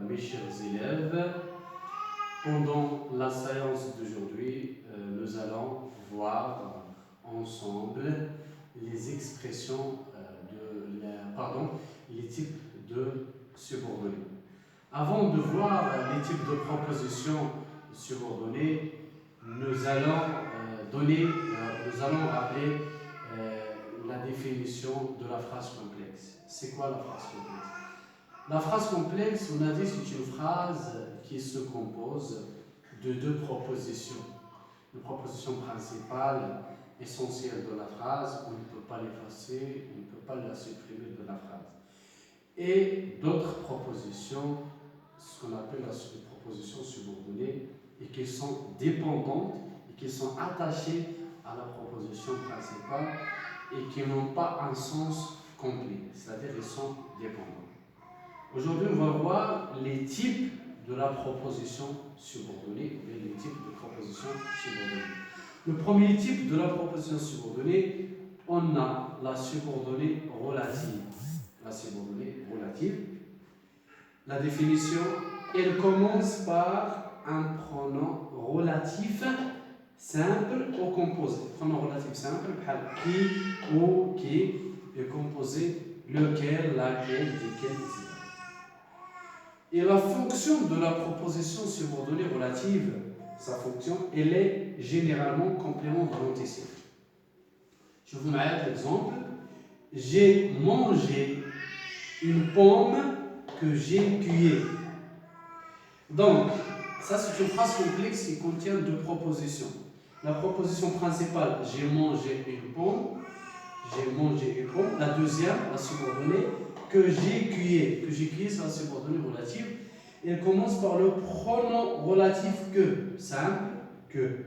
mes chers élèves. Pendant la séance d'aujourd'hui, nous allons voir ensemble les expressions les types de subordonnés. Avant de voir les types de propositions subordonnées, nous allons rappeler la définition de la phrase complexe. C'est quoi la phrase complexe? La phrase complexe, on a dit, c'est une phrase qui se compose de deux propositions. Une proposition principale, essentielle de la phrase, on ne peut pas l'effacer, on ne peut pas la supprimer de la phrase. Et d'autres propositions, ce qu'on appelle les propositions subordonnées, et qui sont dépendantes et qui sont attachées à la proposition principale et qui n'ont pas un sens complet, c'est-à-dire qu'ils sont dépendants. Aujourd'hui, on va voir les types de la proposition subordonnée et les types de propositions subordonnées. Le premier type de la proposition subordonnée, on a la subordonnée relative. La subordonnée relative. La définition, elle commence par un pronom relatif simple ou composé. Pronom relatif simple, qui ou qui est composé lequel, laquelle, duquel, etc. Et la fonction de la proposition subordonnée relative, sa fonction, elle est généralement complément de l'antécédent. Je vous mets un exemple. J'ai mangé une pomme que j'ai cueillie. Donc, ça c'est une phrase complexe qui contient deux propositions. La proposition principale, j'ai mangé une pomme. J'ai mangé une pomme. La deuxième, la subordonnée, que j'ai cueilli. Que j'ai cueilli, c'est la subordonnée relative. Elle commence par le pronom relatif que, simple, que.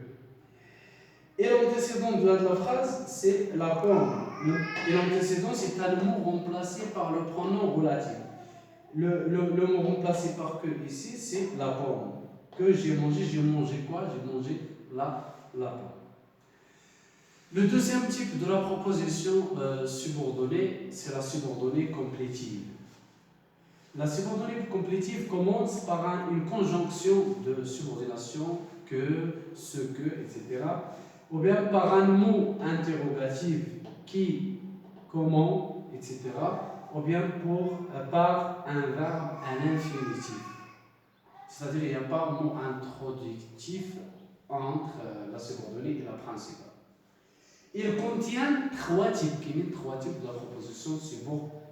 Et l'antécédent de la phrase, c'est la pomme. Et l'antécédent, c'est un mot remplacé par le pronom relatif. Le mot remplacé par que ici, c'est la pomme. Que j'ai mangé quoi? J'ai mangé la pomme. Le deuxième type de la proposition subordonnée, c'est la subordonnée complétive. La subordonnée complétive commence par une conjonction de subordination, que, ce que, etc. Ou bien par un mot interrogatif, qui, comment, etc. Ou bien par un verbe à l'infinitif. C'est-à-dire qu'il n'y a pas un mot introductif entre la subordonnée et la principale. Il contient trois types de la proposition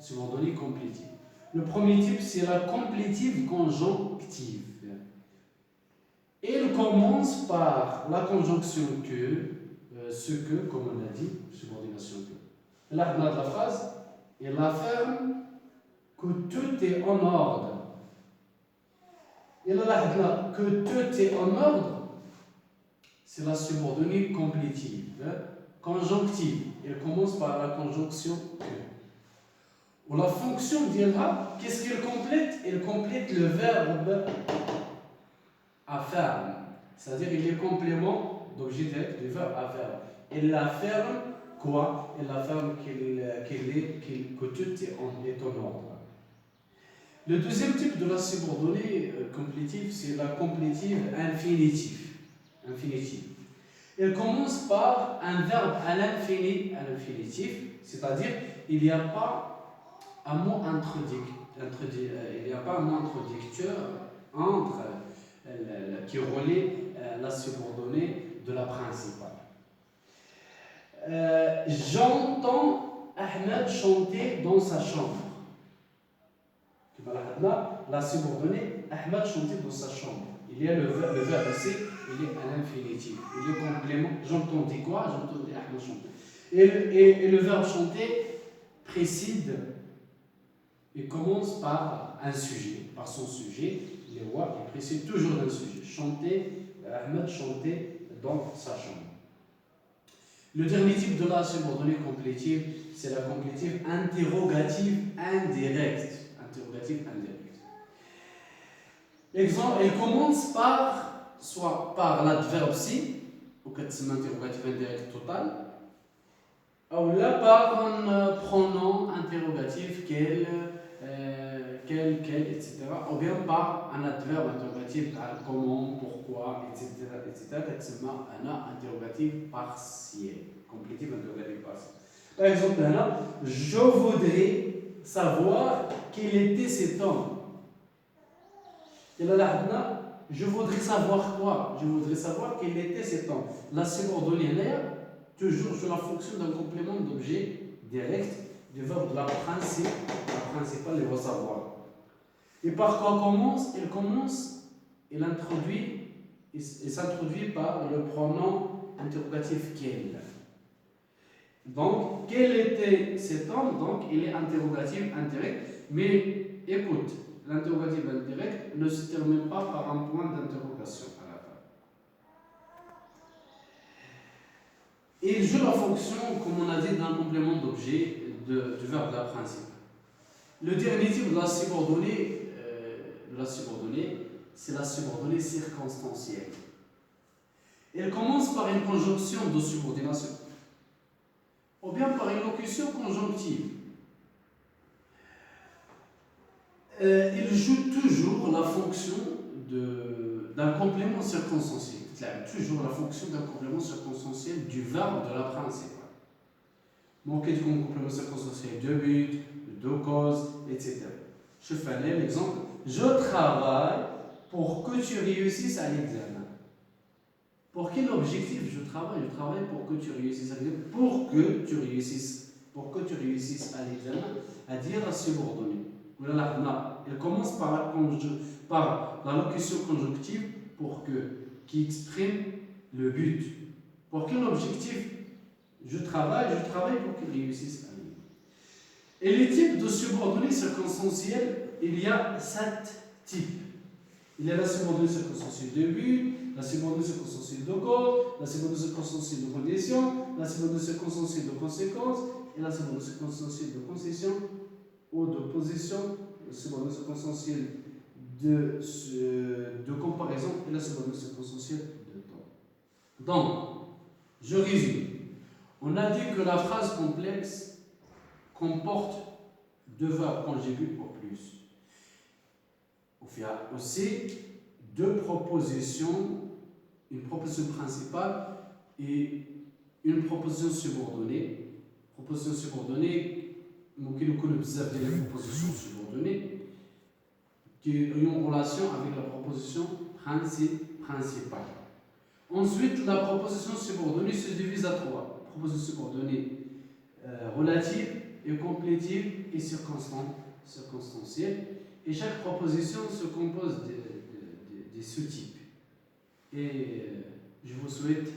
subordonnée complétive. Le premier type, c'est la complétive conjonctive. Il commence par la conjonction que, ce que, comme on a dit, subordination que. Là, on a la phrase, il affirme que tout est en ordre. Et là, que tout est en ordre, c'est la subordonnée complétive. Conjonctive, elle commence par la conjonction que. Ou la fonction dira, qu'est-ce qu'elle complète? Elle complète le verbe affirme. C'est-à-dire il est complément d'objet direct du verbe affirme. Elle affirme quoi? Elle affirme que tout est en ordre. Le deuxième type de la subordonnée complétive, c'est la complétive infinitive. Elle commence par un verbe à l'infinitif, c'est-à-dire il n'y a pas un mot introducteur entre qui relie la subordonnée de la principale. J'entends Ahmed chanter dans sa chambre. La subordonnée, Ahmed chanter dans sa chambre. Il y a le verbe ici, il est à l'infinitif. Il est complément. J'entendais quoi? J'entendais Ahmed chanter. Et le verbe chanter précède et commence par un sujet, par son sujet. Les rois, il précède toujours d'un sujet. Chanter, Ahmed chanter dans sa chambre. Le dernier type de la subordonnée complétive, c'est la complétive interrogative indirecte. Exemple, elle commence soit par l'adverbe si, ou qu'elle interrogative indirect total, ou là par un pronom interrogatif qu'elle quel, etc. Ou bien par un adverbe interrogatif, comment, pourquoi, etc. C'est un interrogatif partiel, complétif interrogatif partiel. Par exemple, là, je voudrais savoir quel était cet homme. Et là, je voudrais savoir quoi? Je voudrais savoir quel était cet homme. La subordonnée là, toujours sur la fonction d'un complément d'objet direct du verbe de la principale, il va savoir. Et par quoi commence? Il introduit, il s'introduit par le pronom interrogatif quel. Donc, quel était cet homme? Donc, il est interrogatif indirect, mais écoute, l'interrogatif indirect ne se termine pas par un point d'interrogation à la fin. Il joue la fonction, comme on a dit, d'un complément d'objet du verbe de la principale. Le dernier type de la subordonnée, c'est la subordonnée circonstancielle. Elle commence par une conjonction de subordination, ou bien par une locution conjonctive. Il joue toujours la fonction d'un complément circonstanciel. Toujours la fonction d'un complément circonstanciel du verbe de la principale. Manquer de complément circonstanciel de but, de cause, etc. Je fais un exemple. Je travaille pour que tu réussisses à l'examen. Pour quel objectif je travaille? Je travaille pour que tu réussisses à l'examen. Pour que tu réussisses à l'examen, à dire la subordonnée. Elle commence par la locution conjonctive pour que, qui exprime le but. Pour quel objectif je travaille pour qu'il réussisse à l'examen. Et les types de subordonnées circonstancielles, il y a 7 types. Il y a la subordonnée circonstancielle de but, la subordonnée circonstancielle de cause, la subordonnée circonstancielle de condition, la subordonnée circonstancielle de conséquence et la subordonnée circonstancielle de concession ou de position, la subordonnée circonstancielle de comparaison et la subordonnée circonstancielle de temps. Donc, je résume. On a dit que la phrase complexe comporte 2 verbes conjugués ou plus. Il y a aussi 2 propositions, une proposition principale et une proposition subordonnée. Proposition subordonnée, nous connaissons des propositions subordonnées qui ont une relation avec la proposition principale. Ensuite, la proposition subordonnée se divise à 3. Proposition subordonnée relative et complétive et circonstancielle. Et chaque proposition se compose de sous-types. Et je vous souhaite